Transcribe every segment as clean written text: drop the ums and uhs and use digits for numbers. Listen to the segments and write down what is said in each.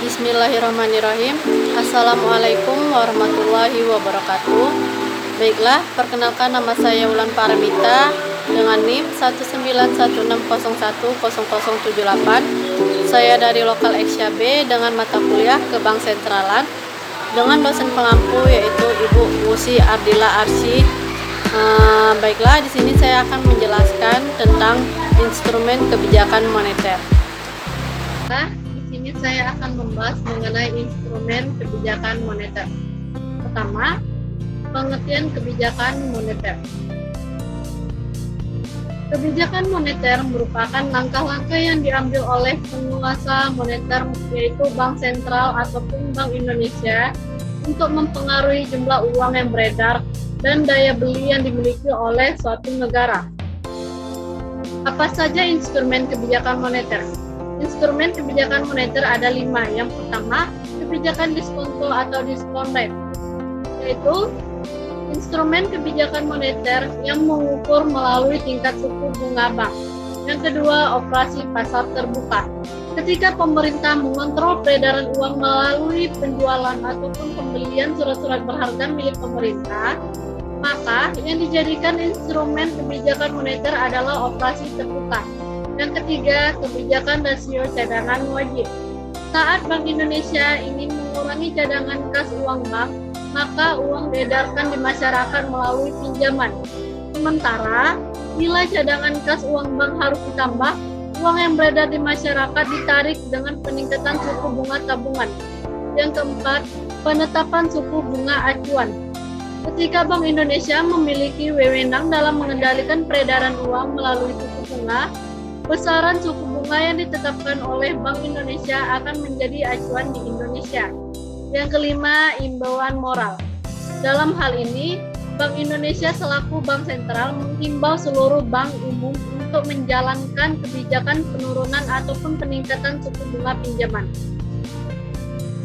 Bismillahirrahmanirrahim. Assalamualaikum warahmatullahi wabarakatuh. Baiklah, perkenalkan nama saya Wulan Paramita dengan NIM 19160100078. Saya dari Lokal XYB dengan mata kuliah ke Bank Sentralan dengan dosen pengampu yaitu Ibu Musi Ardila Arsy. Baiklah, di sini saya akan menjelaskan tentang instrumen kebijakan moneter. Nah, di sini saya akan membahas mengenai instrumen kebijakan moneter. Pertama, pengertian kebijakan moneter. Kebijakan moneter merupakan langkah-langkah yang diambil oleh penguasa moneter yaitu Bank Sentral ataupun Bank Indonesia untuk mempengaruhi jumlah uang yang beredar dan daya beli yang dimiliki oleh suatu negara. Apa saja instrumen kebijakan moneter? Instrumen kebijakan moneter ada 5. Yang pertama, kebijakan diskonto atau diskon rate, yaitu instrumen kebijakan moneter yang mengukur melalui tingkat suku bunga bank. Yang kedua, operasi pasar terbuka. Ketika pemerintah mengontrol peredaran uang melalui penjualan ataupun pembelian surat-surat berharga milik pemerintah, maka yang dijadikan instrumen kebijakan moneter adalah operasi terbuka. Yang ketiga, kebijakan rasio cadangan wajib. Saat Bank Indonesia ingin mengurangi cadangan kas uang bank, maka uang diedarkan di masyarakat melalui pinjaman. Sementara, bila cadangan kas uang bank harus ditambah, uang yang beredar di masyarakat ditarik dengan peningkatan suku bunga tabungan. Yang keempat, penetapan suku bunga acuan. Ketika Bank Indonesia memiliki wewenang dalam mengendalikan peredaran uang melalui suku bunga, besaran suku bunga yang ditetapkan oleh Bank Indonesia akan menjadi acuan di Indonesia. Yang kelima, imbauan moral. Dalam hal ini, Bank Indonesia selaku Bank Sentral menghimbau seluruh bank umum untuk menjalankan kebijakan penurunan ataupun peningkatan suku bunga pinjaman.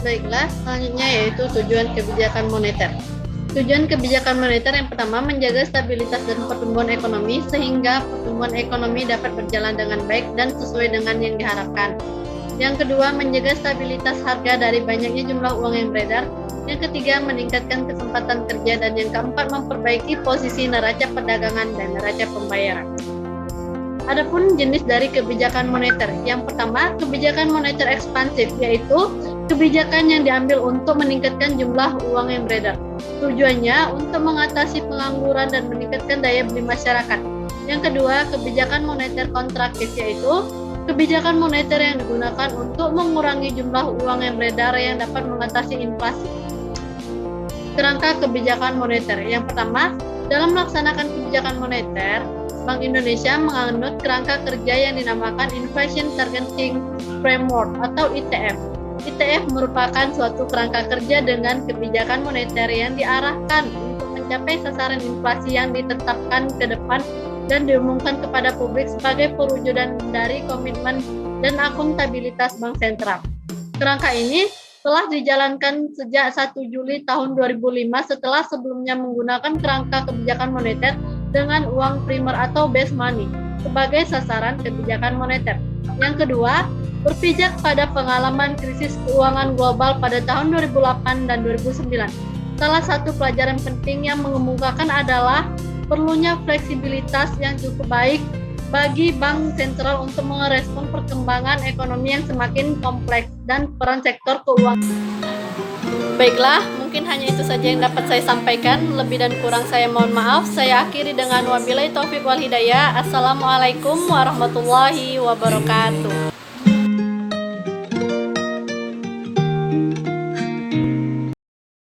Baiklah, selanjutnya yaitu tujuan kebijakan moneter. Tujuan kebijakan moneter yang pertama, menjaga stabilitas dan pertumbuhan ekonomi sehingga pertumbuhan ekonomi dapat berjalan dengan baik dan sesuai dengan yang diharapkan. Yang kedua, menjaga stabilitas harga dari banyaknya jumlah uang yang beredar. Yang ketiga, meningkatkan kesempatan kerja. Dan yang keempat, memperbaiki posisi neraca perdagangan dan neraca pembayaran. Adapun jenis dari kebijakan moneter. Yang pertama, kebijakan moneter ekspansif, yaitu kebijakan yang diambil untuk meningkatkan jumlah uang yang beredar. Tujuannya untuk mengatasi pengangguran dan meningkatkan daya beli masyarakat. Yang kedua, kebijakan moneter kontraktif, yaitu kebijakan moneter yang digunakan untuk mengurangi jumlah uang yang beredar yang dapat mengatasi inflasi. Kerangka kebijakan moneter. Yang pertama, dalam melaksanakan kebijakan moneter, Bank Indonesia menganut kerangka kerja yang dinamakan Inflation Targeting Framework atau ITF. ITF merupakan suatu kerangka kerja dengan kebijakan moneter yang diarahkan untuk mencapai sasaran inflasi yang ditetapkan ke depan dan diumumkan kepada publik sebagai perwujudan dari komitmen dan akuntabilitas Bank Sentral. Kerangka ini telah dijalankan sejak 1 Juli tahun 2005 setelah sebelumnya menggunakan kerangka kebijakan moneter dengan uang primer atau base money sebagai sasaran kebijakan moneter. Yang kedua, berpijak pada pengalaman krisis keuangan global pada tahun 2008 dan 2009. Salah satu pelajaran penting yang mengemukakan adalah perlunya fleksibilitas yang cukup baik bagi Bank Sentral untuk merespon perkembangan ekonomi yang semakin kompleks dan peran sektor keuangan. Baiklah, mungkin hanya itu saja yang dapat saya sampaikan. Lebih dan kurang saya mohon maaf. Saya akhiri dengan wabillahi taufiq wal hidayah. Assalamualaikum warahmatullahi wabarakatuh.